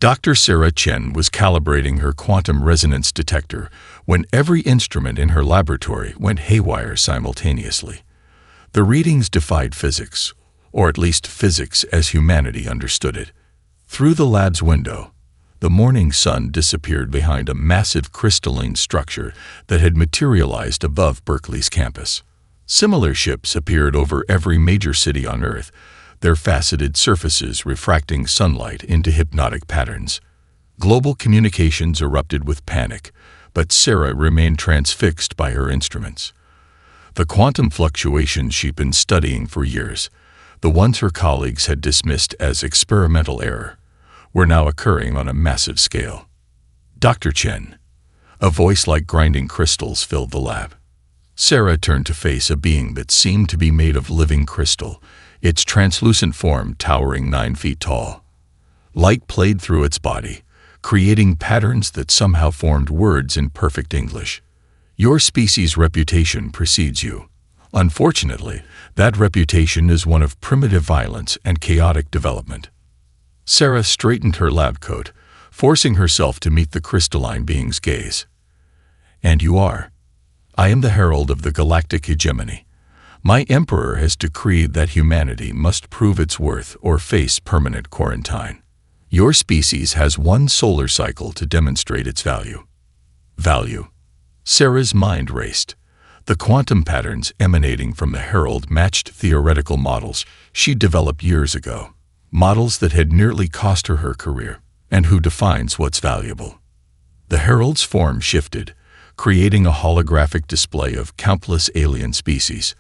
Dr. Sarah Chen was calibrating her quantum resonance detector when every instrument in her laboratory went haywire simultaneously. The readings defied physics, or at least physics as humanity understood it. Through the lab's window, the morning sun disappeared behind a massive crystalline structure that had materialized above Berkeley's campus. Similar ships appeared over every major city on Earth, their faceted surfaces refracting sunlight into hypnotic patterns. Global communications erupted with panic, but Sarah remained transfixed by her instruments. The quantum fluctuations she'd been studying for years, the ones her colleagues had dismissed as experimental error, were now occurring on a massive scale. "Dr. Chen." A voice like grinding crystals filled the lab. Sarah turned to face a being that seemed to be made of living crystal, its translucent form towering 9 feet tall. Light played through its body, creating patterns that somehow formed words in perfect English. "Your species' reputation precedes you. Unfortunately, that reputation is one of primitive violence and chaotic development." Sarah straightened her lab coat, forcing herself to meet the crystalline being's gaze. "And you are?" "I am the herald of the galactic hegemony. My emperor has decreed that humanity must prove its worth or face permanent quarantine. Your species has 1 solar cycle to demonstrate its value." Value? Sarah's mind raced. The quantum patterns emanating from the herald matched theoretical models she'd developed years ago, models that had nearly cost her career. And who defines what's valuable? The herald's form shifted, creating a holographic display of countless alien species.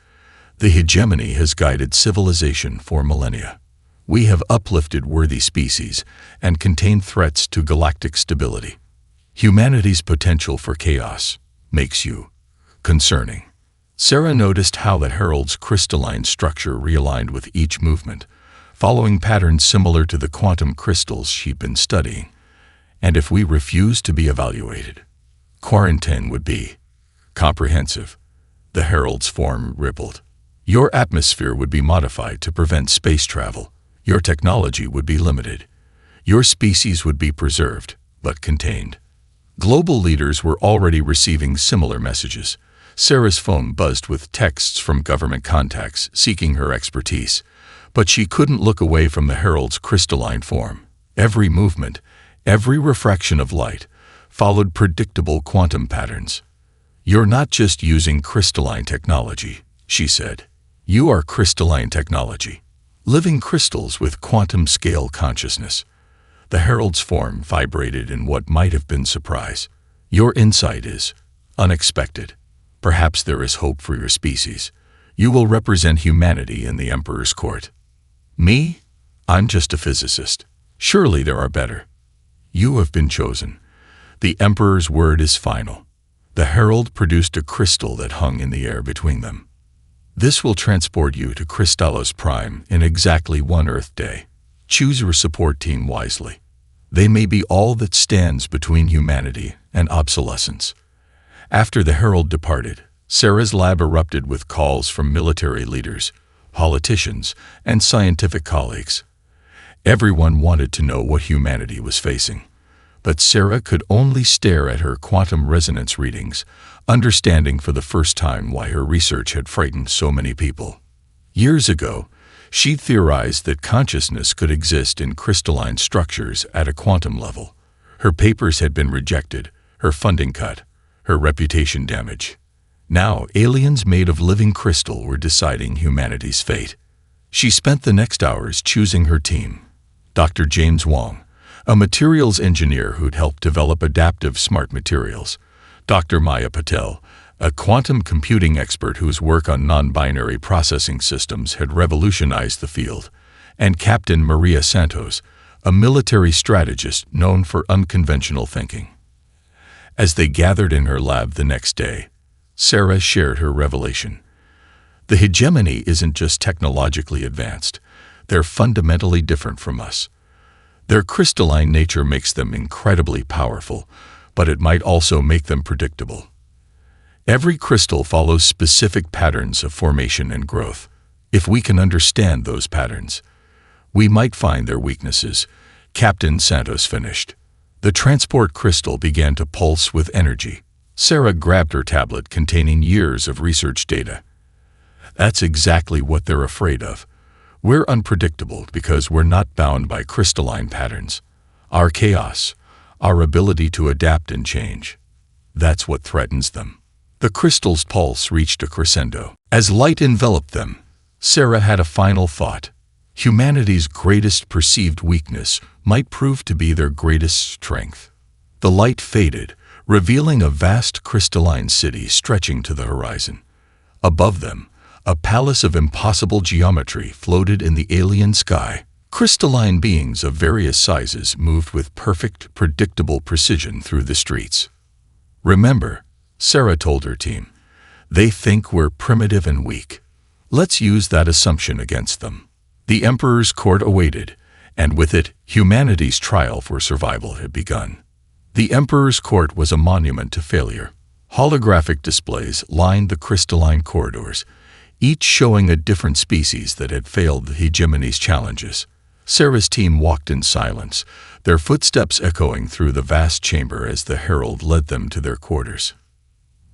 "The hegemony has guided civilization for millennia. We have uplifted worthy species and contained threats to galactic stability. Humanity's potential for chaos makes you concerning." Sarah noticed how the herald's crystalline structure realigned with each movement, following patterns similar to the quantum crystals she'd been studying. "And if we refuse to be evaluated, quarantine would be comprehensive." The herald's form rippled. "Your atmosphere would be modified to prevent space travel. Your technology would be limited. Your species would be preserved, but contained." Global leaders were already receiving similar messages. Sarah's phone buzzed with texts from government contacts seeking her expertise, but she couldn't look away from the herald's crystalline form. Every movement, every refraction of light, followed predictable quantum patterns. "You're not just using crystalline technology," she said. "You are crystalline technology. Living crystals with quantum-scale consciousness." The herald's form vibrated in what might have been surprise. "Your insight is unexpected. Perhaps there is hope for your species. You will represent humanity in the Emperor's court." "Me? I'm just a physicist. Surely there are better." "You have been chosen. The Emperor's word is final." The herald produced a crystal that hung in the air between them. "This will transport you to Crystallos Prime in exactly 1 Earth day. Choose your support team wisely. They may be all that stands between humanity and obsolescence." After the herald departed, Sarah's lab erupted with calls from military leaders, politicians, and scientific colleagues. Everyone wanted to know what humanity was facing. But Sarah could only stare at her quantum resonance readings, understanding for the first time why her research had frightened so many people. Years ago, she theorized that consciousness could exist in crystalline structures at a quantum level. Her papers had been rejected, her funding cut, her reputation damaged. Now, aliens made of living crystal were deciding humanity's fate. She spent the next hours choosing her team. Dr. James Wong, a materials engineer who'd helped develop adaptive smart materials. Dr. Maya Patel, a quantum computing expert whose work on non-binary processing systems had revolutionized the field. And Captain Maria Santos, a military strategist known for unconventional thinking. As they gathered in her lab the next day, Sarah shared her revelation. The hegemony isn't just technologically advanced. They're fundamentally different from us. Their crystalline nature makes them incredibly powerful, but it might also make them predictable. Every crystal follows specific patterns of formation and growth. If we can understand those patterns, we might find their weaknesses, Captain Santos finished. The transport crystal began to pulse with energy. Sarah grabbed her tablet containing years of research data. That's exactly what they're afraid of. We're unpredictable because we're not bound by crystalline patterns. Our chaos, our ability to adapt and change. That's what threatens them. The crystal's pulse reached a crescendo. As light enveloped them, Sarah had a final thought. Humanity's greatest perceived weakness might prove to be their greatest strength. The light faded, revealing a vast crystalline city stretching to the horizon. Above them, a palace of impossible geometry floated in the alien sky. Crystalline beings of various sizes moved with perfect, predictable precision through the streets. Remember, Sarah told her team, they think we're primitive and weak. Let's use that assumption against them. The Emperor's court awaited, and with it, humanity's trial for survival had begun. The Emperor's court was a monument to failure. Holographic displays lined the crystalline corridors, each showing a different species that had failed the hegemony's challenges. Sarah's team walked in silence, their footsteps echoing through the vast chamber as the herald led them to their quarters.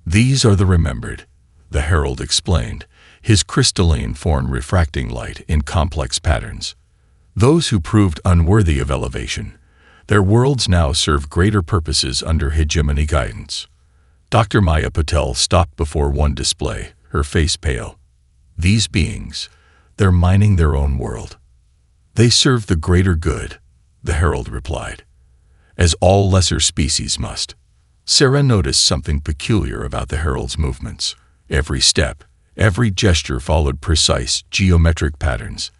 These are the remembered, the herald explained, his crystalline form refracting light in complex patterns. Those who proved unworthy of elevation, their worlds now serve greater purposes under hegemony guidance. Dr. Maya Patel stopped before one display, her face pale. These beings, they're mining their own world. They serve the greater good, the herald replied, as all lesser species must. Sarah noticed something peculiar about the herald's movements. Every step, every gesture followed precise, geometric patterns.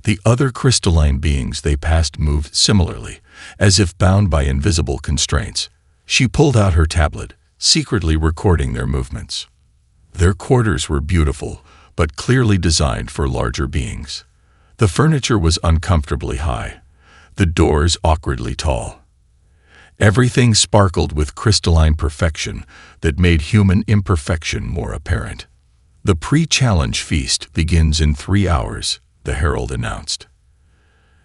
The other crystalline beings they passed moved similarly, as if bound by invisible constraints. She pulled out her tablet, secretly recording their movements. Their quarters were beautiful, but clearly designed for larger beings. The furniture was uncomfortably high, the doors awkwardly tall. Everything sparkled with crystalline perfection that made human imperfection more apparent. The pre-challenge feast begins in 3 hours, the herald announced.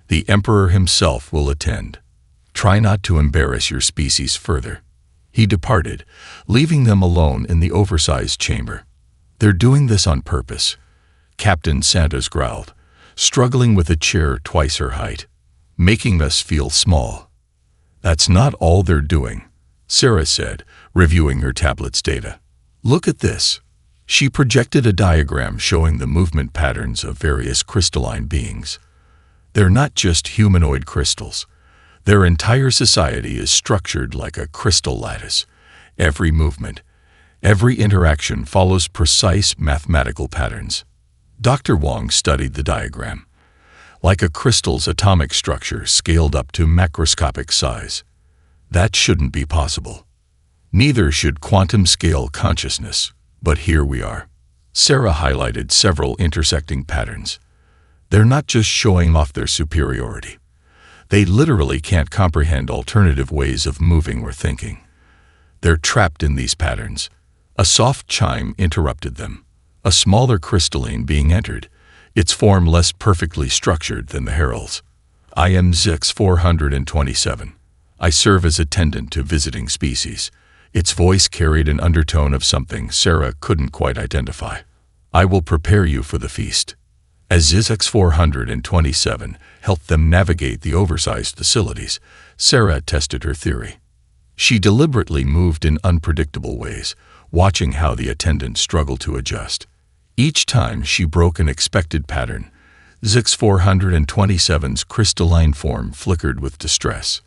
The Emperor himself will attend. Try not to embarrass your species further. He departed, leaving them alone in the oversized chamber. They're doing this on purpose, Captain Santos growled, struggling with a chair twice her height, making us feel small. That's not all they're doing, Sarah said, reviewing her tablet's data. Look at this. She projected a diagram showing the movement patterns of various crystalline beings. They're not just humanoid crystals. Their entire society is structured like a crystal lattice. Every movement, every interaction follows precise mathematical patterns. Dr. Wong studied the diagram, like a crystal's atomic structure scaled up to macroscopic size. That shouldn't be possible. Neither should quantum-scale consciousness, but here we are. Sarah highlighted several intersecting patterns. They're not just showing off their superiority. They literally can't comprehend alternative ways of moving or thinking. They're trapped in these patterns. A soft chime interrupted them. A smaller crystalline being entered, its form less perfectly structured than the herald's. I am Zix-427. I serve as attendant to visiting species. Its voice carried an undertone of something Sarah couldn't quite identify. I will prepare you for the feast. As Zix-427 helped them navigate the oversized facilities, Sarah tested her theory. She deliberately moved in unpredictable ways, watching how the attendant struggled to adjust. Each time she broke an expected pattern, Zix-427's crystalline form flickered with distress.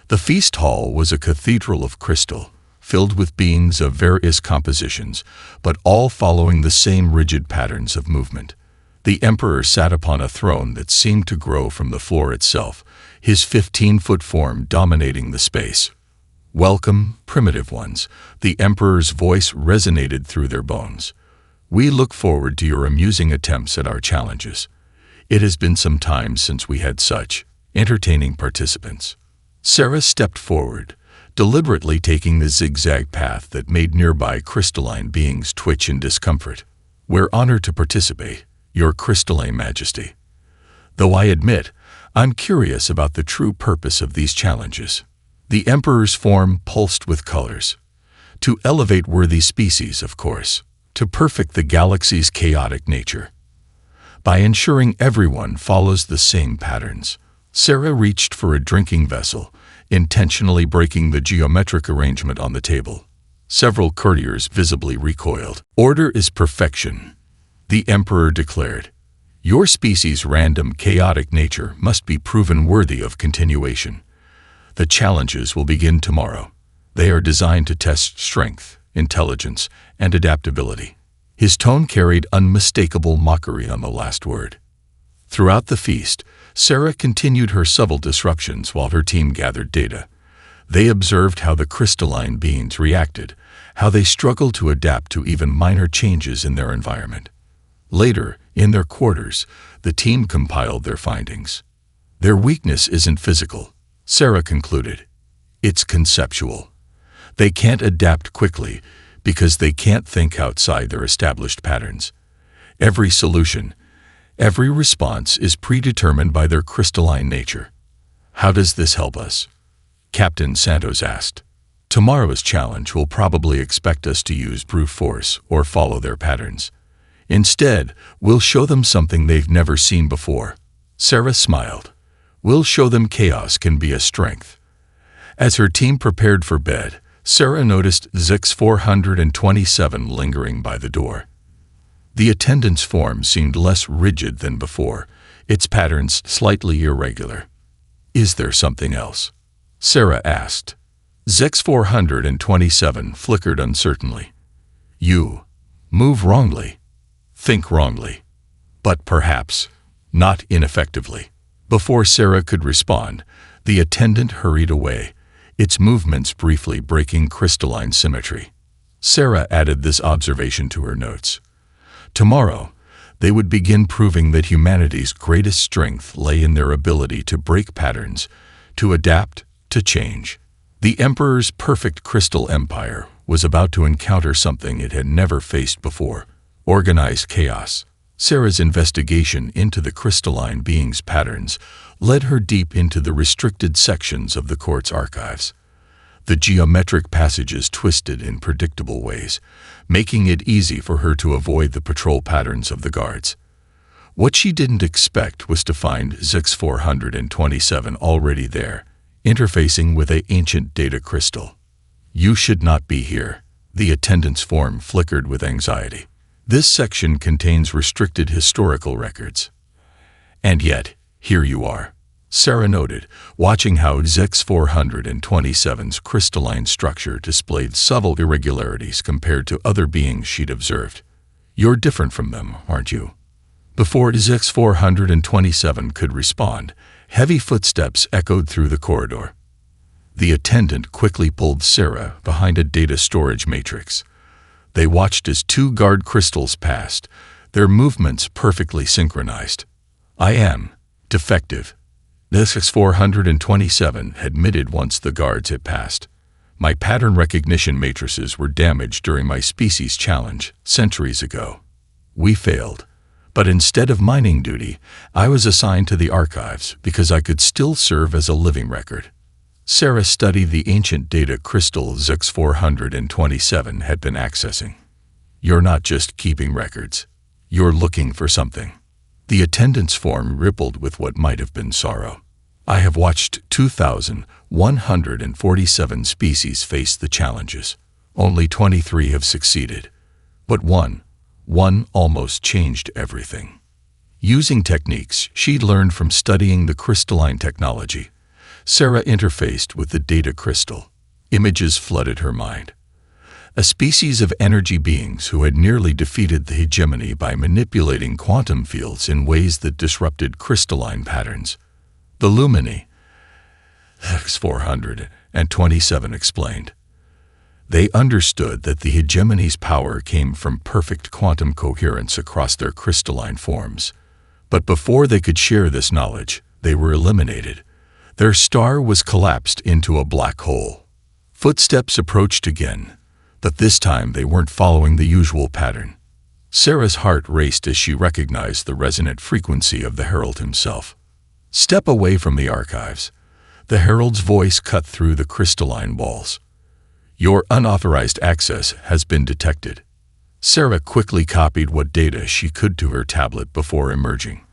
The feast hall was a cathedral of crystal, filled with beings of various compositions, but all following the same rigid patterns of movement. The Emperor sat upon a throne that seemed to grow from the floor itself, his 15-foot form dominating the space. Welcome, primitive ones, the Emperor's voice resonated through their bones. We look forward to your amusing attempts at our challenges. It has been some time since we had such entertaining participants. Sarah stepped forward, deliberately taking the zigzag path that made nearby crystalline beings twitch in discomfort. We're honored to participate, Your Crystalline Majesty. Though I admit, I'm curious about the true purpose of these challenges. The Emperor's form pulsed with colors. To elevate worthy species, of course. To perfect the galaxy's chaotic nature. By ensuring everyone follows the same patterns, Sarah reached for a drinking vessel, intentionally breaking the geometric arrangement on the table. Several courtiers visibly recoiled. "Order is perfection," the Emperor declared. "Your species' random, chaotic nature must be proven worthy of continuation. The challenges will begin tomorrow. They are designed to test strength, intelligence, and adaptability." His tone carried unmistakable mockery on the last word. Throughout the feast, Sarah continued her subtle disruptions while her team gathered data. They observed how the crystalline beings reacted, how they struggled to adapt to even minor changes in their environment. Later, in their quarters, the team compiled their findings. Their weakness isn't physical, Sarah concluded. It's conceptual. They can't adapt quickly because they can't think outside their established patterns. Every solution, every response is predetermined by their crystalline nature. "How does this help us?" Captain Santos asked. "Tomorrow's challenge will probably expect us to use brute force or follow their patterns. Instead, we'll show them something they've never seen before." Sarah smiled. "We'll show them chaos can be a strength." As her team prepared for bed, Sarah noticed Zix 427 lingering by the door. The attendant's form seemed less rigid than before, its patterns slightly irregular. "Is there something else?" Sarah asked. Zix 427 flickered uncertainly. "You move wrongly, think wrongly, but perhaps not ineffectively." Before Sarah could respond, the attendant hurried away, its movements briefly breaking crystalline symmetry. Sarah added this observation to her notes. Tomorrow, they would begin proving that humanity's greatest strength lay in their ability to break patterns, to adapt, to change. The Emperor's perfect crystal empire was about to encounter something it had never faced before: organized chaos. Sarah's investigation into the crystalline being's patterns led her deep into the restricted sections of the court's archives. The geometric passages twisted in predictable ways, making it easy for her to avoid the patrol patterns of the guards. What she didn't expect was to find Zix 427 already there, interfacing with an ancient data crystal. "You should not be here." The attendant's form flickered with anxiety. "This section contains restricted historical records." "And yet, here you are," Sarah noted, watching how Zix 427's crystalline structure displayed subtle irregularities compared to other beings she'd observed. "You're different from them, aren't you?" Before Zix 427 could respond, heavy footsteps echoed through the corridor. The attendant quickly pulled Sarah behind a data storage matrix. They watched as two guard crystals passed, their movements perfectly synchronized. "I am defective," Zix 427 admitted once the guards had passed. "My pattern recognition matrices were damaged during my species challenge centuries ago. We failed. But instead of mining duty, I was assigned to the archives because I could still serve as a living record." Sarah studied the ancient data crystal Zix 427 had been accessing. "You're not just keeping records. You're looking for something." The attendant's form rippled with what might have been sorrow. "I have watched 2,147 species face the challenges. Only 23 have succeeded. But one almost changed everything." Using techniques she'd learned from studying the crystalline technology, Sarah interfaced with the data crystal. Images flooded her mind. A species of energy beings who had nearly defeated the hegemony by manipulating quantum fields in ways that disrupted crystalline patterns. "The Lumini," Zix 427 explained. They understood that the hegemony's power came from perfect quantum coherence across their crystalline forms. But before they could share this knowledge, they were eliminated. Their star was collapsed into a black hole. Footsteps approached again, but this time they weren't following the usual pattern. Sarah's heart raced as she recognized the resonant frequency of the Herald himself. Step away from the archives. The herald's voice cut through the crystalline walls. Your unauthorized access has been detected. Sarah quickly copied what data she could to her tablet before emerging.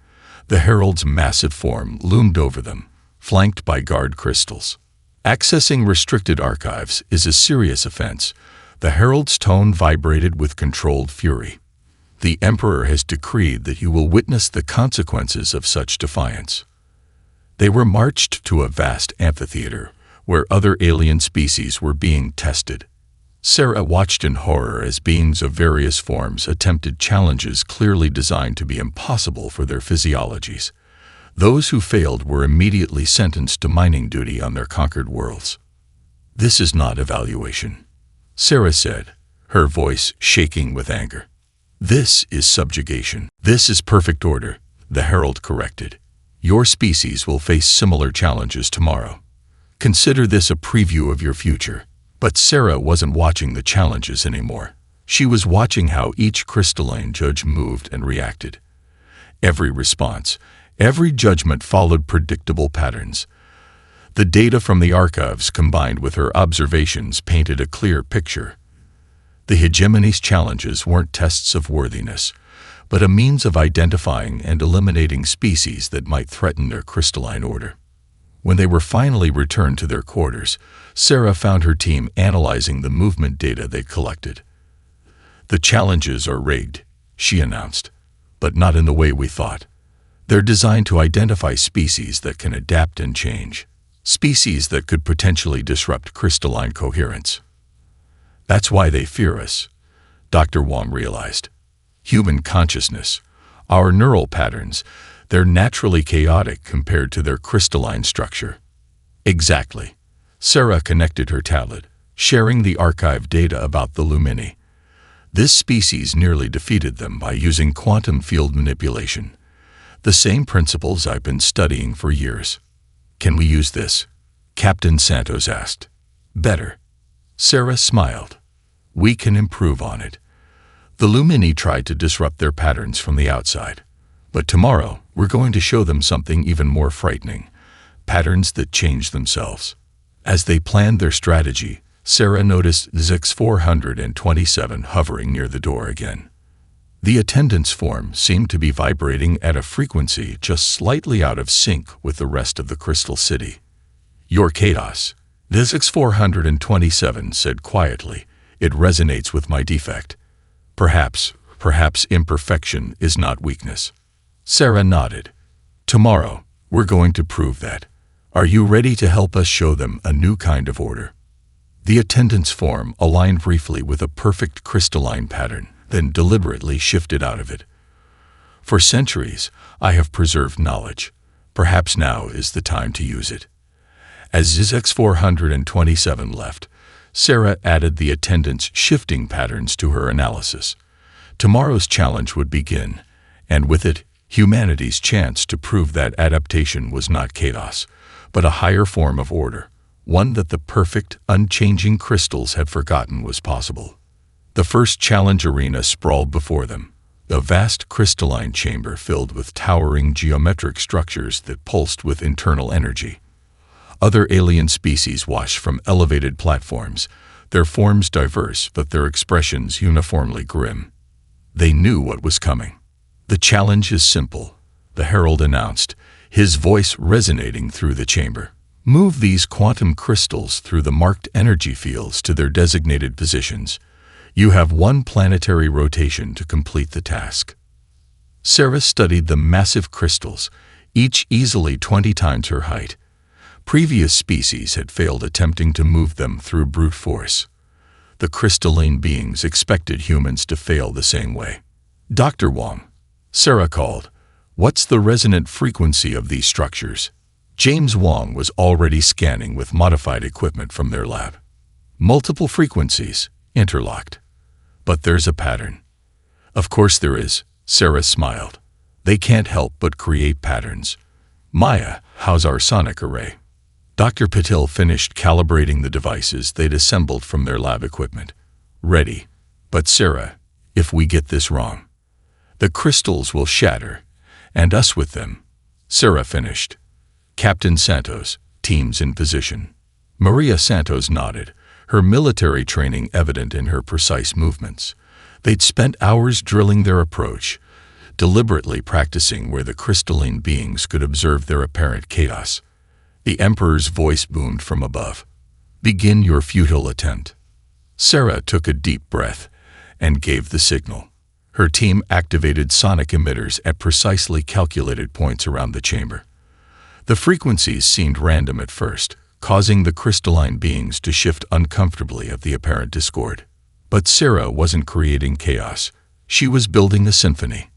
The herald's massive form loomed over them, flanked by guard crystals. Accessing restricted archives is a serious offense. The herald's tone vibrated with controlled fury. The Emperor has decreed that you will witness the consequences of such defiance. They were marched to a vast amphitheater, where other alien species were being tested. Sarah watched in horror as beings of various forms attempted challenges clearly designed to be impossible for their physiologies. Those who failed were immediately sentenced to mining duty on their conquered worlds. "This is not evaluation," Sarah said, her voice shaking with anger. "This is subjugation. This is perfect order," the herald corrected. "Your species will face similar challenges tomorrow. Consider this a preview of your future." But Sarah wasn't watching the challenges anymore. She was watching how each crystalline judge moved and reacted. Every response, every judgment followed predictable patterns. The data from the archives combined with her observations painted a clear picture. The hegemony's challenges weren't tests of worthiness, but a means of identifying and eliminating species that might threaten their crystalline order. When they were finally returned to their quarters, Sarah found her team analyzing the movement data they'd collected. "The challenges are rigged," she announced, "but not in the way we thought. They're designed to identify species that can adapt and change, species that could potentially disrupt crystalline coherence. That's why they fear us," Dr. Wong realized. Human consciousness, our neural patterns, they're naturally chaotic compared to their crystalline structure. Exactly. Sarah connected her tablet, sharing the archive data about the Lumini. This species nearly defeated them by using quantum field manipulation. The same principles I've been studying for years. "Can we use this?" Captain Santos asked. "Better." Sarah smiled. "We can improve on it." The Lumini tried to disrupt their patterns from the outside. But tomorrow, we're going to show them something even more frightening, patterns that change themselves. As they planned their strategy, Sarah noticed ZX-427 hovering near the door again. The attendance form seemed to be vibrating at a frequency just slightly out of sync with the rest of the Crystal City. "Your chaos," ZX-427 said quietly. "It resonates with my defect. Perhaps imperfection is not weakness." Sarah nodded. "Tomorrow, we're going to prove that. Are you ready to help us show them a new kind of order?" The attendance form aligned briefly with a perfect crystalline pattern, then deliberately shifted out of it. "For centuries, I have preserved knowledge. Perhaps now is the time to use it." As ZX-427 left, Sarah added the attendance shifting patterns to her analysis. Tomorrow's challenge would begin, and with it, humanity's chance to prove that adaptation was not chaos, but a higher form of order, one that the perfect, unchanging crystals had forgotten was possible. The first challenge arena sprawled before them, a vast crystalline chamber filled with towering geometric structures that pulsed with internal energy. Other alien species watched from elevated platforms, their forms diverse but their expressions uniformly grim. They knew what was coming. "The challenge is simple," the herald announced, his voice resonating through the chamber. "Move these quantum crystals through the marked energy fields to their designated positions. You have one planetary rotation to complete the task." Sarah studied the massive crystals, each easily 20 times her height. Previous species had failed attempting to move them through brute force. The crystalline beings expected humans to fail the same way. "Dr. Wong," Sarah called, "what's the resonant frequency of these structures?" James Wong was already scanning with modified equipment from their lab. "Multiple frequencies, interlocked. But there's a pattern." "Of course there is," Sarah smiled. "They can't help but create patterns. Maya, how's our sonic array?" Dr. Patil finished calibrating the devices they'd assembled from their lab equipment. "Ready. But Sarah, if we get this wrong, the crystals will shatter, and us with them," Sarah finished. Captain Santos, teams in position. Maria Santos nodded, her military training evident in her precise movements. They'd spent hours drilling their approach, deliberately practicing where the crystalline beings could observe their apparent chaos. The Emperor's voice boomed from above. "Begin your futile attempt." Sarah took a deep breath and gave the signal. Her team activated sonic emitters at precisely calculated points around the chamber. The frequencies seemed random at first, causing the crystalline beings to shift uncomfortably at the apparent discord. But Sarah wasn't creating chaos. She was building a symphony.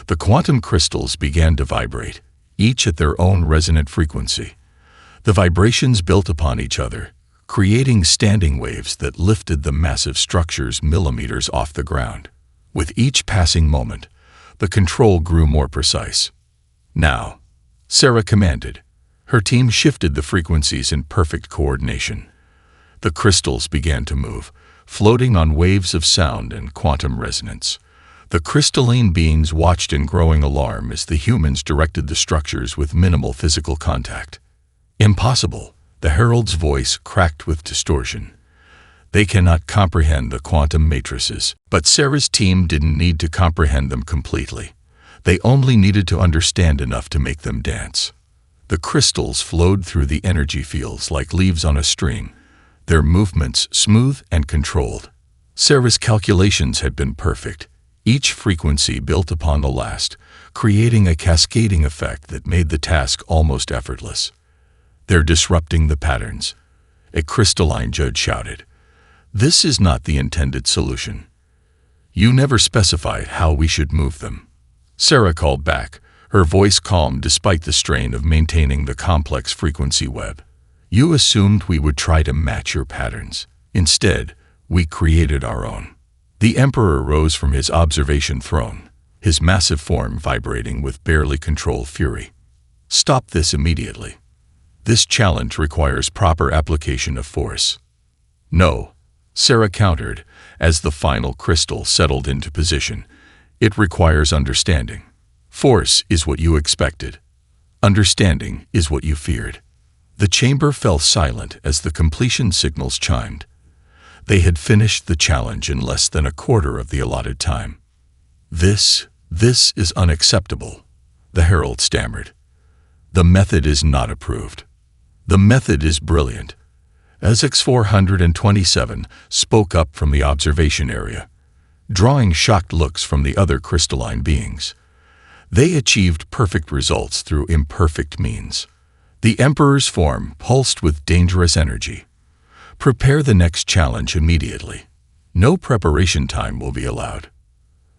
The quantum crystals began to vibrate, each at their own resonant frequency. The vibrations built upon each other, creating standing waves that lifted the massive structures millimeters off the ground. With each passing moment, the control grew more precise. "Now," Sarah commanded. Her team shifted the frequencies in perfect coordination. The crystals began to move, floating on waves of sound and quantum resonance. The crystalline beings watched in growing alarm as the humans directed the structures with minimal physical contact. "Impossible," the herald's voice cracked with distortion. "They cannot comprehend the quantum matrices." But Sarah's team didn't need to comprehend them completely. They only needed to understand enough to make them dance. The crystals flowed through the energy fields like leaves on a stream, their movements smooth and controlled. Sarah's calculations had been perfect, each frequency built upon the last, creating a cascading effect that made the task almost effortless. "They're disrupting the patterns," a crystalline judge shouted. "This is not the intended solution. You never specified how we should move them." Sarah called back, her voice calm despite the strain of maintaining the complex frequency web. "You assumed we would try to match your patterns. Instead, we created our own." The Emperor rose from his observation throne, his massive form vibrating with barely controlled fury. "Stop this immediately. This challenge requires proper application of force." "No," Sarah countered as the final crystal settled into position. "It requires understanding. Force is what you expected. Understanding is what you feared." The chamber fell silent as the completion signals chimed. They had finished the challenge in less than a quarter of the allotted time. This is unacceptable," the herald stammered. "The method is not approved." "The method is brilliant," SX-427 spoke up from the observation area, drawing shocked looks from the other crystalline beings. "They achieved perfect results through imperfect means." The Emperor's form pulsed with dangerous energy. "Prepare the next challenge immediately. No preparation time will be allowed."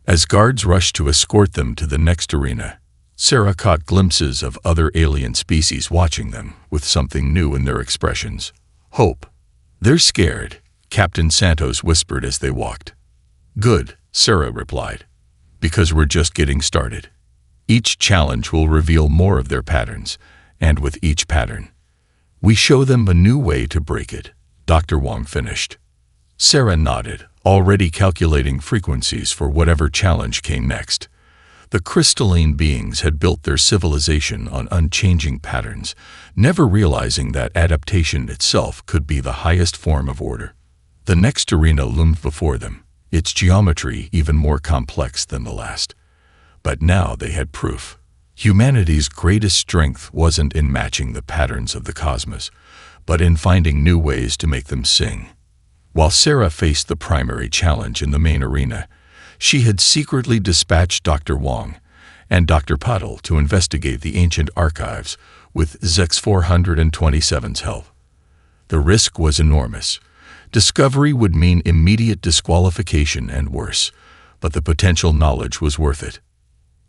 As guards rushed to escort them to the next arena, Sarah caught glimpses of other alien species watching them, with something new in their expressions. "Hope." "They're scared," Captain Santos whispered as they walked. "Good," Sarah replied, "because we're just getting started. Each challenge will reveal more of their patterns, and with each pattern, we show them a new way to break it," Dr. Wong finished. Sarah nodded, already calculating frequencies for whatever challenge came next. The crystalline beings had built their civilization on unchanging patterns, never realizing that adaptation itself could be the highest form of order. The next arena loomed before them, its geometry even more complex than the last. But now they had proof. Humanity's greatest strength wasn't in matching the patterns of the cosmos, but in finding new ways to make them sing. While Sarah faced the primary challenge in the main arena, she had secretly dispatched Dr. Wong and Dr. Patel to investigate the ancient archives with ZX-427's help. The risk was enormous. Discovery would mean immediate disqualification and worse, but the potential knowledge was worth it.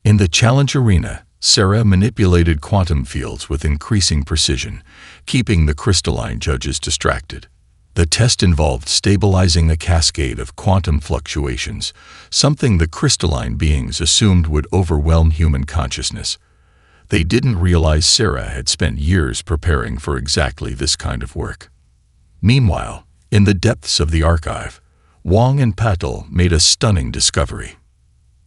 In the challenge arena, Sarah manipulated quantum fields with increasing precision, keeping the crystalline judges distracted. The test involved stabilizing a cascade of quantum fluctuations, something the crystalline beings assumed would overwhelm human consciousness. They didn't realize Sarah had spent years preparing for exactly this kind of work. Meanwhile, in the depths of the archive, Wong and Patel made a stunning discovery.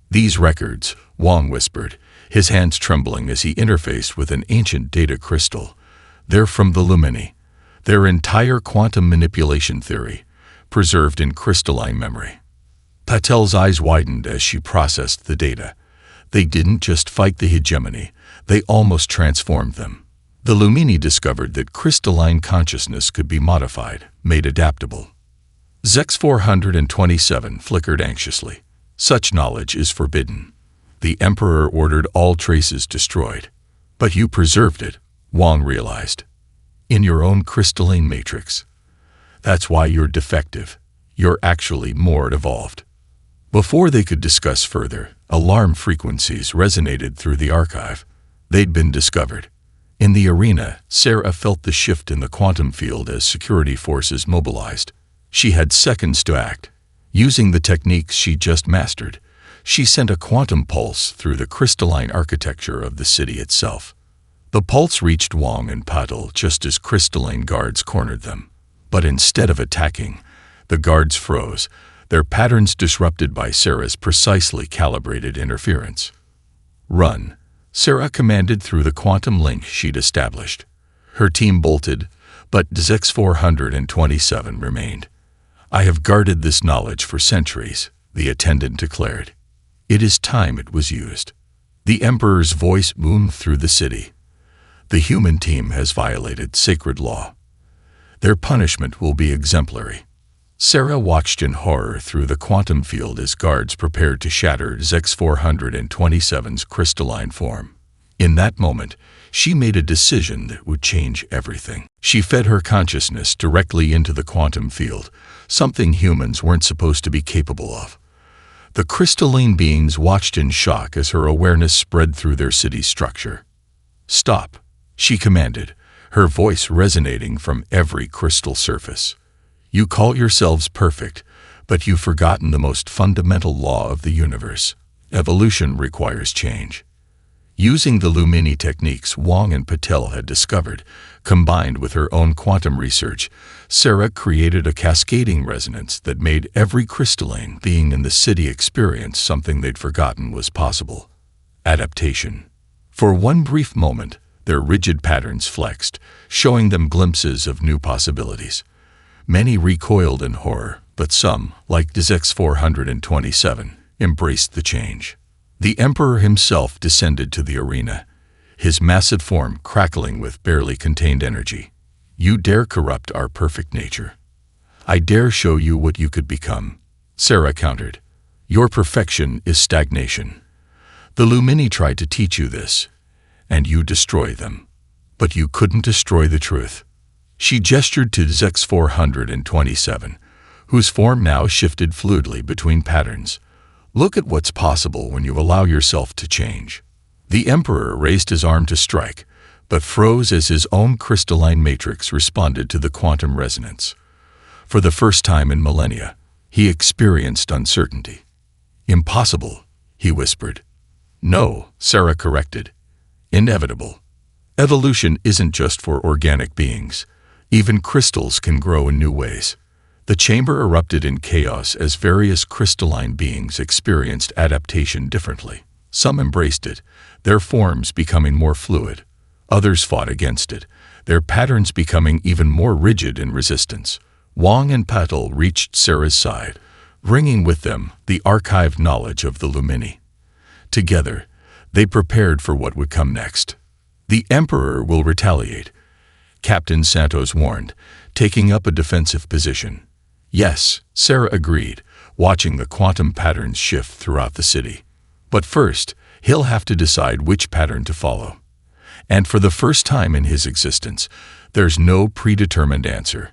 "These records," Wong whispered, his hands trembling as he interfaced with an ancient data crystal. They're from the Lumini, their entire quantum manipulation theory, preserved in crystalline memory. Patel's eyes widened as she processed the data. They didn't just fight the hegemony, they almost transformed them. The Lumini discovered that crystalline consciousness could be modified, made adaptable. Zex 427 flickered anxiously. Such knowledge is forbidden. The Emperor ordered all traces destroyed. But you preserved it, Wang realized. In your own crystalline matrix. That's why you're defective. You're actually more evolved. Before they could discuss further, alarm frequencies resonated through the archive. They'd been discovered. In the arena, Sarah felt the shift in the quantum field as security forces mobilized. She had seconds to act. Using the techniques she just mastered, she sent a quantum pulse through the crystalline architecture of the city itself. The pulse reached Wang and Patel just as crystalline guards cornered them. But instead of attacking, the guards froze, their patterns disrupted by Sarah's precisely calibrated interference. Run, Sarah commanded through the quantum link she'd established. Her team bolted, but Zex 427 remained. I have guarded this knowledge for centuries, the attendant declared. It is time it was used. The Emperor's voice boomed through the city. The human team has violated sacred law. Their punishment will be exemplary. Sarah watched in horror through the quantum field as guards prepared to shatter Zex 427's crystalline form. In that moment, she made a decision that would change everything. She fed her consciousness directly into the quantum field, something humans weren't supposed to be capable of. The crystalline beings watched in shock as her awareness spread through their city's structure. Stop, she commanded, her voice resonating from every crystal surface. You call yourselves perfect, but you've forgotten the most fundamental law of the universe. Evolution requires change. Using the Lumini techniques Wang and Patel had discovered, combined with her own quantum research, Sarah created a cascading resonance that made every crystalline being in the city experience something they'd forgotten was possible. Adaptation. For one brief moment, their rigid patterns flexed, showing them glimpses of new possibilities. Many recoiled in horror, but some, like Zex 427, embraced the change. The Emperor himself descended to the arena, his massive form crackling with barely contained energy. You dare corrupt our perfect nature. I dare show you what you could become, Sarah countered. Your perfection is stagnation. The Lumini tried to teach you this, and you destroy them. But you couldn't destroy the truth. She gestured to Zex 427, whose form now shifted fluidly between patterns. Look at what's possible when you allow yourself to change. The Emperor raised his arm to strike, but froze as his own crystalline matrix responded to the quantum resonance. For the first time in millennia, he experienced uncertainty. Impossible, he whispered. No, Sarah corrected. Inevitable. Evolution isn't just for organic beings. Even crystals can grow in new ways. The chamber erupted in chaos as various crystalline beings experienced adaptation differently. Some embraced it, their forms becoming more fluid. Others fought against it, their patterns becoming even more rigid in resistance. Wang and Patel reached Sarah's side, bringing with them the archived knowledge of the Lumini. Together, they prepared for what would come next. The Emperor will retaliate, Captain Santos warned, taking up a defensive position. Yes, Sarah agreed, watching the quantum patterns shift throughout the city. But first, he'll have to decide which pattern to follow. And for the first time in his existence, there's no predetermined answer.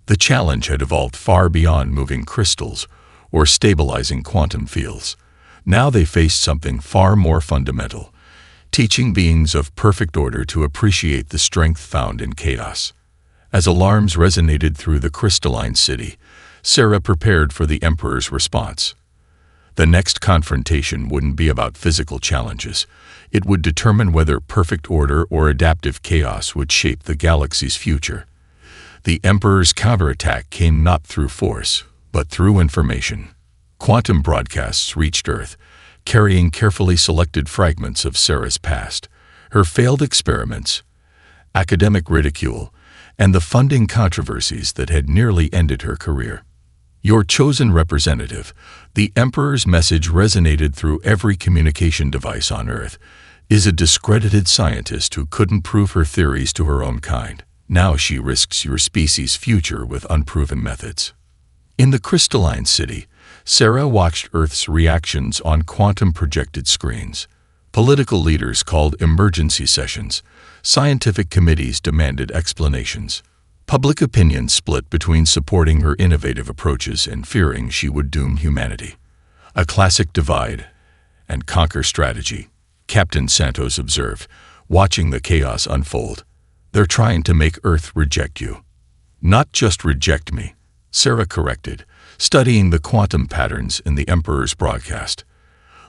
The challenge had evolved far beyond moving crystals or stabilizing quantum fields. Now they faced something far more fundamental, teaching beings of perfect order to appreciate the strength found in chaos. As alarms resonated through the crystalline city, Sarah prepared for the Emperor's response. The next confrontation wouldn't be about physical challenges. It would determine whether perfect order or adaptive chaos would shape the galaxy's future. The Emperor's counterattack came not through force, but through information. Quantum broadcasts reached Earth, carrying carefully selected fragments of Sarah's past, her failed experiments, academic ridicule, and the funding controversies that had nearly ended her career. Your chosen representative, the Emperor's message resonated through every communication device on Earth, is a discredited scientist who couldn't prove her theories to her own kind. Now she risks your species' future with unproven methods. In the crystalline city, Sarah watched Earth's reactions on quantum-projected screens. Political leaders called emergency sessions. Scientific committees demanded explanations. Public opinion split between supporting her innovative approaches and fearing she would doom humanity. A classic divide and conquer strategy, Captain Santos observed, watching the chaos unfold. They're trying to make Earth reject you. Not just reject me, Sarah corrected, studying the quantum patterns in the Emperor's broadcast.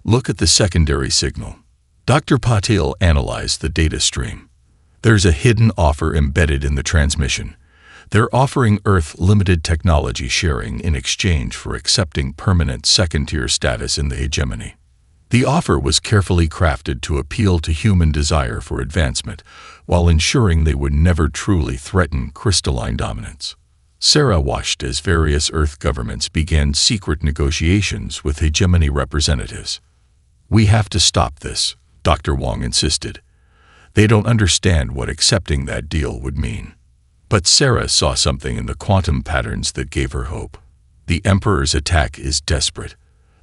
Look at the secondary signal. Dr. Patil analyzed the data stream. There's a hidden offer embedded in the transmission. They're offering Earth limited technology sharing in exchange for accepting permanent second-tier status in the hegemony. The offer was carefully crafted to appeal to human desire for advancement, while ensuring they would never truly threaten crystalline dominance. Sarah watched as various Earth governments began secret negotiations with hegemony representatives. We have to stop this, Dr. Wong insisted. They don't understand what accepting that deal would mean. But Sarah saw something in the quantum patterns that gave her hope. The Emperor's attack is desperate.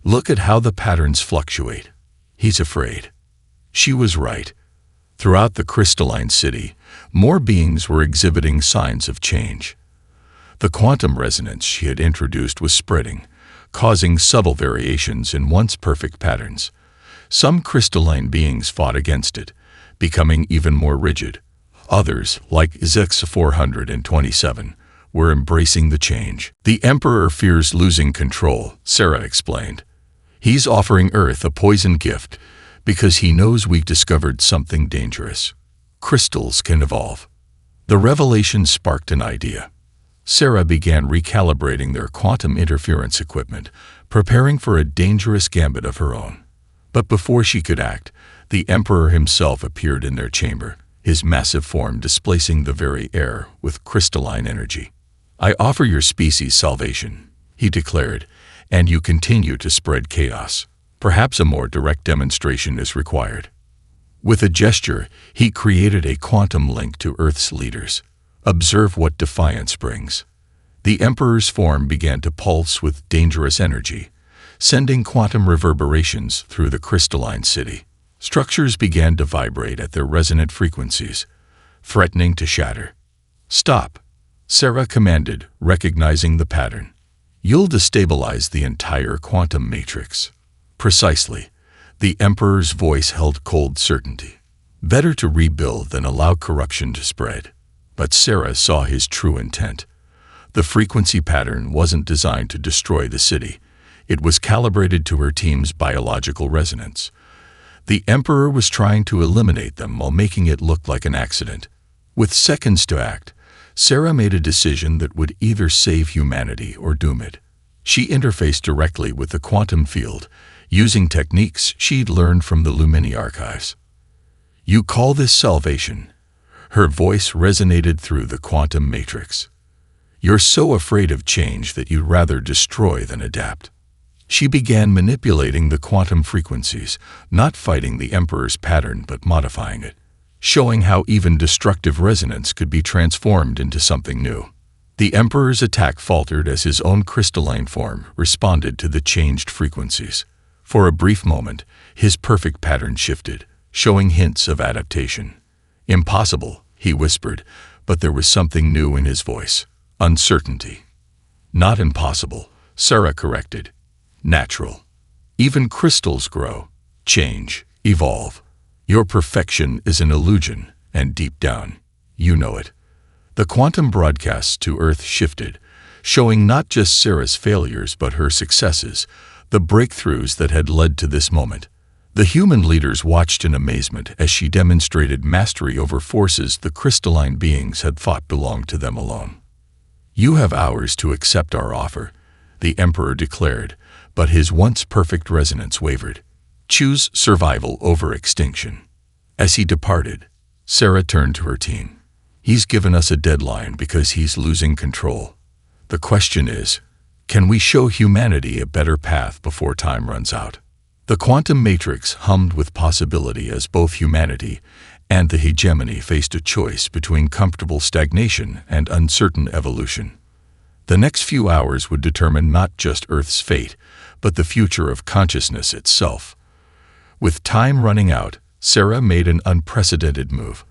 Look at how the patterns fluctuate. He's afraid. She was right. Throughout the crystalline city, more beings were exhibiting signs of change. The quantum resonance she had introduced was spreading, causing subtle variations in once perfect patterns. Some crystalline beings fought against it, becoming even more rigid. Others, like Zex 427, were embracing the change. The Emperor fears losing control, Sarah explained. He's offering Earth a poison gift because he knows we've discovered something dangerous. Crystals can evolve. The revelation sparked an idea. Sarah began recalibrating their quantum interference equipment, preparing for a dangerous gambit of her own. But before she could act, the Emperor himself appeared in their chamber, his massive form displacing the very air with crystalline energy. I offer your species salvation, he declared, and you continue to spread chaos. Perhaps a more direct demonstration is required. With a gesture, he created a quantum link to Earth's leaders. Observe what defiance brings. The Emperor's form began to pulse with dangerous energy, sending quantum reverberations through the crystalline city. Structures began to vibrate at their resonant frequencies, threatening to shatter. Stop, Sarah commanded, recognizing the pattern. You'll destabilize the entire quantum matrix. Precisely. The Emperor's voice held cold certainty. Better to rebuild than allow corruption to spread. But Sarah saw his true intent. The frequency pattern wasn't designed to destroy the city. It was calibrated to her team's biological resonance. The Emperor was trying to eliminate them while making it look like an accident. With seconds to act, Sarah made a decision that would either save humanity or doom it. She interfaced directly with the quantum field, using techniques she'd learned from the Lumini archives. You call this salvation? Her voice resonated through the quantum matrix. You're so afraid of change that you'd rather destroy than adapt. She began manipulating the quantum frequencies, not fighting the Emperor's pattern but modifying it, showing how even destructive resonance could be transformed into something new. The Emperor's attack faltered as his own crystalline form responded to the changed frequencies. For a brief moment, his perfect pattern shifted, showing hints of adaptation. Impossible, he whispered, but there was something new in his voice. Uncertainty. Not impossible, Sarah corrected. Natural. Even crystals grow, change, evolve. Your perfection is an illusion, and deep down, you know it. The quantum broadcasts to Earth shifted, showing not just Sarah's failures but her successes, the breakthroughs that had led to this moment. The human leaders watched in amazement as she demonstrated mastery over forces the crystalline beings had thought belonged to them alone. You have hours to accept our offer, the Emperor declared, but his once perfect resonance wavered. Choose survival over extinction. As he departed, Sarah turned to her team. He's given us a deadline because he's losing control. The question is, can we show humanity a better path before time runs out? The quantum matrix hummed with possibility as both humanity and the hegemony faced a choice between comfortable stagnation and uncertain evolution. The next few hours would determine not just Earth's fate, but the future of consciousness itself. With time running out, Sarah made an unprecedented move.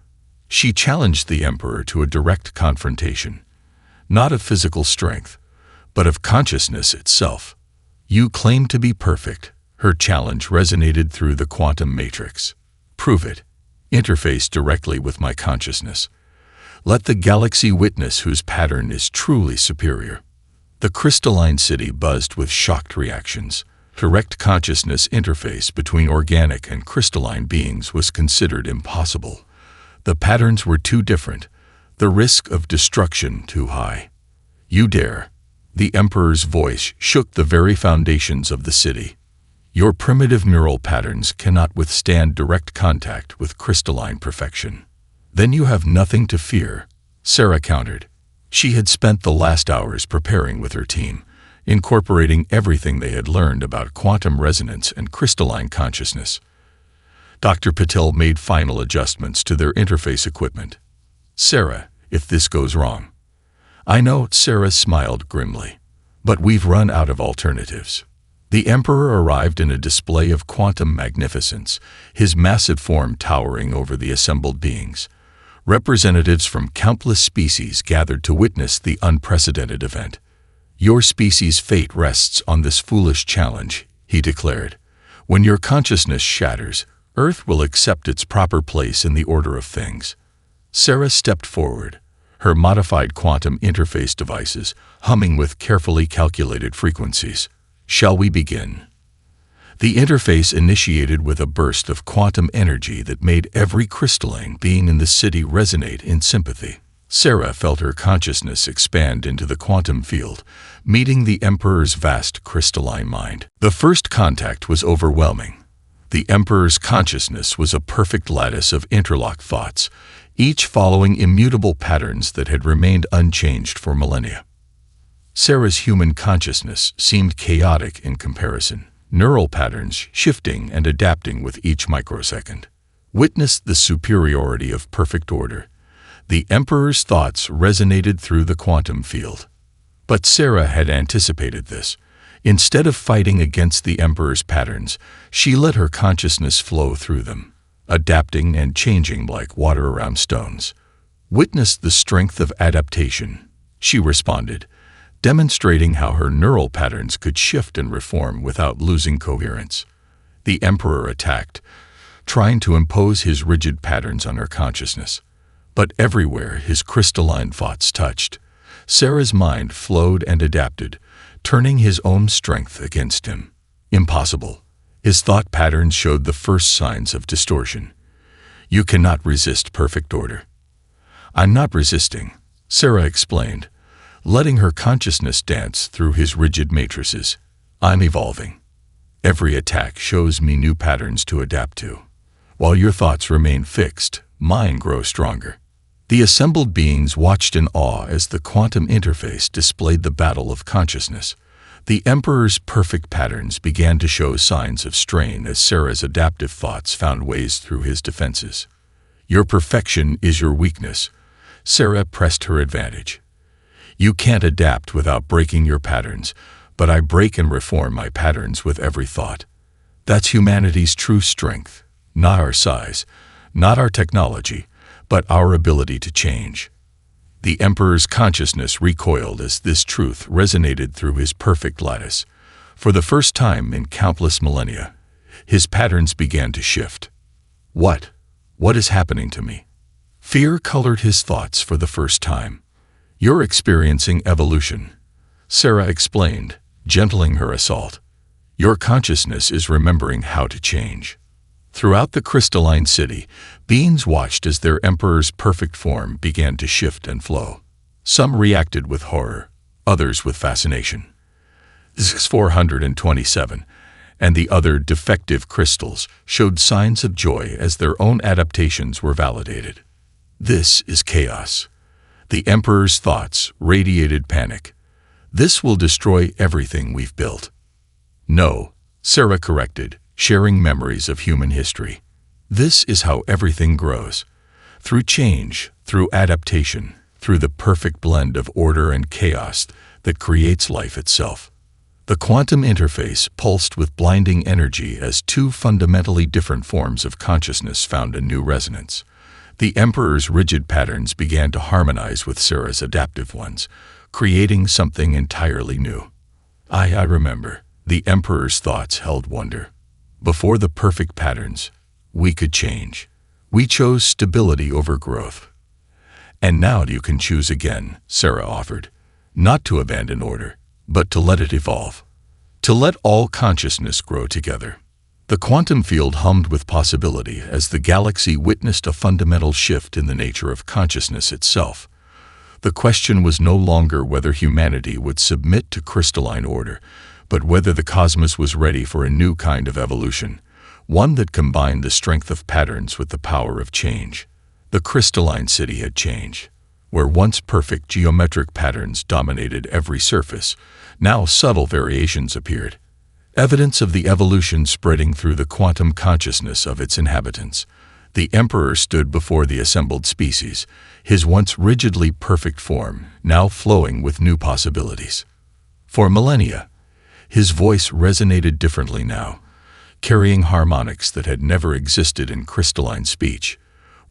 She challenged the Emperor to a direct confrontation, not of physical strength, but of consciousness itself. You claim to be perfect. Her challenge resonated through the quantum matrix. Prove it. Interface directly with my consciousness. Let the galaxy witness whose pattern is truly superior. The crystalline city buzzed with shocked reactions. Direct consciousness interface between organic and crystalline beings was considered impossible. The patterns were too different, the risk of destruction too high. You dare. The Emperor's voice shook the very foundations of the city. Your primitive neural patterns cannot withstand direct contact with crystalline perfection. Then you have nothing to fear, Sarah countered. She had spent the last hours preparing with her team, incorporating everything they had learned about quantum resonance and crystalline consciousness. Dr. Patel made final adjustments to their interface equipment. Sarah, if this goes wrong. I know, Sarah smiled grimly, but we've run out of alternatives. The Emperor arrived in a display of quantum magnificence, his massive form towering over the assembled beings. Representatives from countless species gathered to witness the unprecedented event. Your species' fate rests on this foolish challenge, he declared. When your consciousness shatters, Earth will accept its proper place in the order of things. Sarah stepped forward, her modified quantum interface devices humming with carefully calculated frequencies. Shall we begin? The interface initiated with a burst of quantum energy that made every crystalline being in the city resonate in sympathy. Sarah felt her consciousness expand into the quantum field, meeting the Emperor's vast crystalline mind. The first contact was overwhelming. The Emperor's consciousness was a perfect lattice of interlocked thoughts, each following immutable patterns that had remained unchanged for millennia. Sarah's human consciousness seemed chaotic in comparison, neural patterns shifting and adapting with each microsecond. Witness the superiority of perfect order. The Emperor's thoughts resonated through the quantum field. But Sarah had anticipated this. Instead of fighting against the Emperor's patterns, she let her consciousness flow through them, adapting and changing like water around stones. Witness the strength of adaptation, she responded, demonstrating how her neural patterns could shift and reform without losing coherence. The Emperor attacked, trying to impose his rigid patterns on her consciousness. But everywhere his crystalline thoughts touched, Sarah's mind flowed and adapted, turning his own strength against him. Impossible. His thought patterns showed the first signs of distortion. You cannot resist perfect order. I'm not resisting, Sarah explained, letting her consciousness dance through his rigid matrices. I'm evolving. Every attack shows me new patterns to adapt to. While your thoughts remain fixed, mine grow stronger. The assembled beings watched in awe as the quantum interface displayed the battle of consciousness. The Emperor's perfect patterns began to show signs of strain as Sarah's adaptive thoughts found ways through his defenses. Your perfection is your weakness. Sarah pressed her advantage. You can't adapt without breaking your patterns, but I break and reform my patterns with every thought. That's humanity's true strength, not our size, not our technology, but our ability to change. The Emperor's consciousness recoiled as this truth resonated through his perfect lattice. For the first time in countless millennia, his patterns began to shift. What is happening to me? Fear colored his thoughts for the first time. You're experiencing evolution, Sarah explained, gentling her assault. Your consciousness is remembering how to change. Throughout the crystalline city, beings watched as their Emperor's perfect form began to shift and flow. Some reacted with horror, others with fascination. This is 427. and the other defective crystals showed signs of joy as their own adaptations were validated. This is chaos. The Emperor's thoughts radiated panic. This will destroy everything we've built. No, Sarah corrected, sharing memories of human history. This is how everything grows. Through change, through adaptation, through the perfect blend of order and chaos that creates life itself. The quantum interface pulsed with blinding energy as two fundamentally different forms of consciousness found a new resonance. The Emperor's rigid patterns began to harmonize with Sarah's adaptive ones, creating something entirely new. I remember. The Emperor's thoughts held wonder. Before the perfect patterns, we could change. We chose stability over growth. And now you can choose again, Sarah offered. Not to abandon order, but to let it evolve. To let all consciousness grow together. The quantum field hummed with possibility as the galaxy witnessed a fundamental shift in the nature of consciousness itself. The question was no longer whether humanity would submit to crystalline order, but whether the cosmos was ready for a new kind of evolution, one that combined the strength of patterns with the power of change. The crystalline city had changed. Where once perfect geometric patterns dominated every surface, now subtle variations appeared. Evidence of the evolution spreading through the quantum consciousness of its inhabitants. The Emperor stood before the assembled species, his once rigidly perfect form now flowing with new possibilities. For millennia, his voice resonated differently now, carrying harmonics that had never existed in crystalline speech.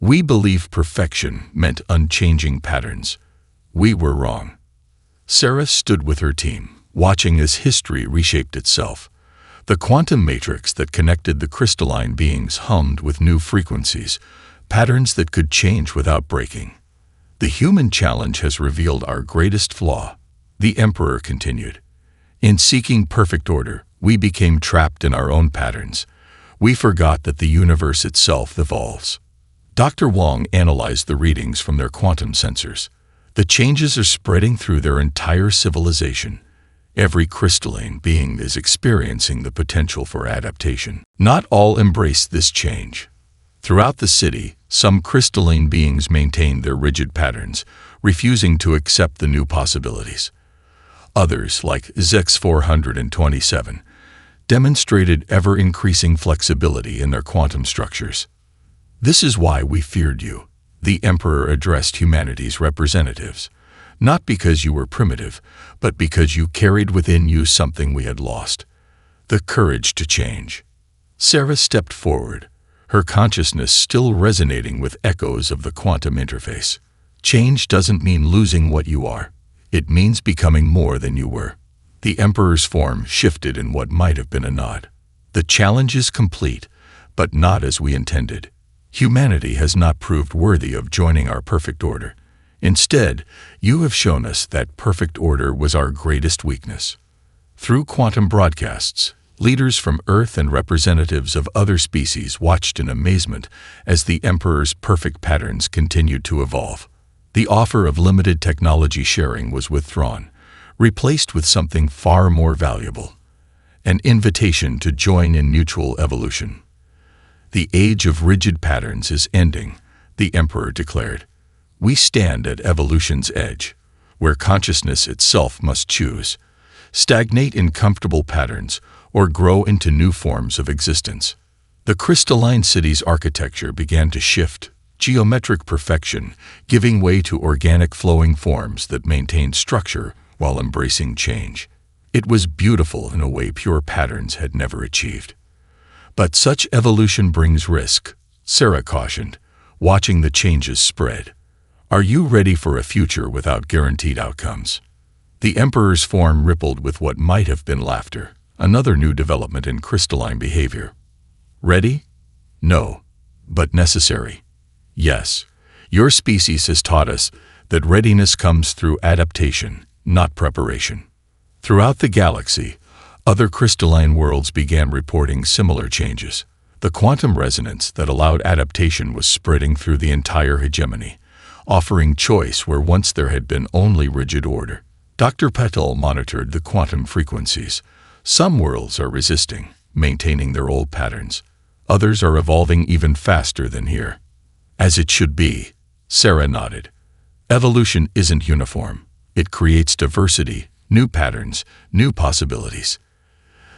We believed perfection meant unchanging patterns. We were wrong. Sarah stood with her team, watching as history reshaped itself. The quantum matrix that connected the crystalline beings hummed with new frequencies, patterns that could change without breaking. The human challenge has revealed our greatest flaw, the Emperor continued. In seeking perfect order, we became trapped in our own patterns. We forgot that the universe itself evolves. Dr. Wong analyzed the readings from their quantum sensors. The changes are spreading through their entire civilization. Every crystalline being is experiencing the potential for adaptation. Not all embraced this change. Throughout the city, some crystalline beings maintained their rigid patterns, refusing to accept the new possibilities. Others, like Zex 427, demonstrated ever-increasing flexibility in their quantum structures. This is why we feared you, the Emperor addressed humanity's representatives, not because you were primitive, but because you carried within you something we had lost, the courage to change. Sarah stepped forward, her consciousness still resonating with echoes of the quantum interface. Change doesn't mean losing what you are. It means becoming more than you were. The Emperor's form shifted in what might have been a nod. The challenge is complete, but not as we intended. Humanity has not proved worthy of joining our perfect order. Instead, you have shown us that perfect order was our greatest weakness. Through quantum broadcasts, leaders from Earth and representatives of other species watched in amazement as the Emperor's perfect patterns continued to evolve. The offer of limited technology sharing was withdrawn, replaced with something far more valuable, an invitation to join in mutual evolution. The age of rigid patterns is ending, the Emperor declared. We stand at evolution's edge, where consciousness itself must choose, stagnate in comfortable patterns, or grow into new forms of existence. The crystalline city's architecture began to shift, geometric perfection giving way to organic flowing forms that maintained structure while embracing change. It was beautiful in a way pure patterns had never achieved. But such evolution brings risk, Sarah cautioned, watching the changes spread. Are you ready for a future without guaranteed outcomes? The Emperor's form rippled with what might have been laughter, another new development in crystalline behavior. Ready? No, but necessary. Yes, your species has taught us that readiness comes through adaptation, not preparation. Throughout the galaxy, other crystalline worlds began reporting similar changes. The quantum resonance that allowed adaptation was spreading through the entire hegemony, offering choice where once there had been only rigid order. Dr. Petal monitored the quantum frequencies. Some worlds are resisting, maintaining their old patterns. Others are evolving even faster than here. As it should be, Sarah nodded. Evolution isn't uniform. It creates diversity, new patterns, new possibilities.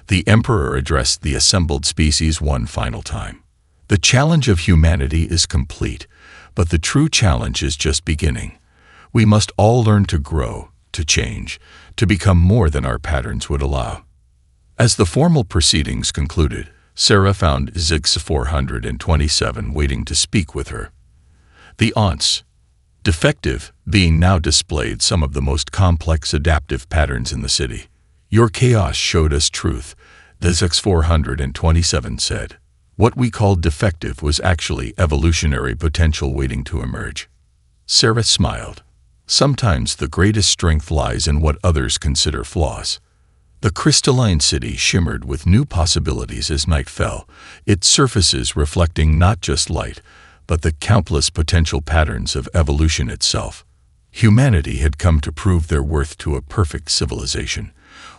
The Emperor addressed the assembled species one final time. The challenge of humanity is complete, but the true challenge is just beginning. We must all learn to grow, to change, to become more than our patterns would allow. As the formal proceedings concluded, Sarah found Zix-427 waiting to speak with her. The Aunts, defective, being now displayed some of the most complex adaptive patterns in the city. Your chaos showed us truth, the Zix-427 said. What we called defective was actually evolutionary potential waiting to emerge. Sarah smiled. Sometimes the greatest strength lies in what others consider flaws. The crystalline city shimmered with new possibilities as night fell, its surfaces reflecting not just light, but the countless potential patterns of evolution itself. Humanity had come to prove their worth to a perfect civilization,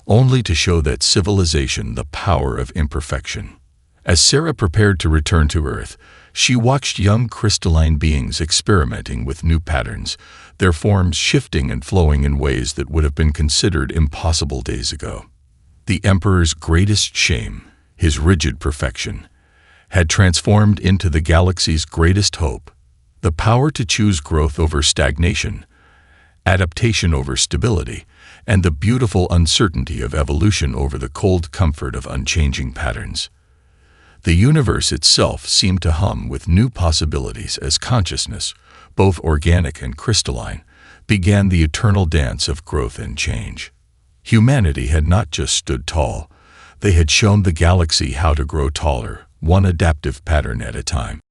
only to show that civilization the power of imperfection. As Sarah prepared to return to Earth, she watched young crystalline beings experimenting with new patterns, their forms shifting and flowing in ways that would have been considered impossible days ago. The Emperor's greatest shame, his rigid perfection, had transformed into the galaxy's greatest hope, the power to choose growth over stagnation, adaptation over stability, and the beautiful uncertainty of evolution over the cold comfort of unchanging patterns. The universe itself seemed to hum with new possibilities as consciousness, both organic and crystalline, began the eternal dance of growth and change. Humanity had not just stood tall, they had shown the galaxy how to grow taller, one adaptive pattern at a time.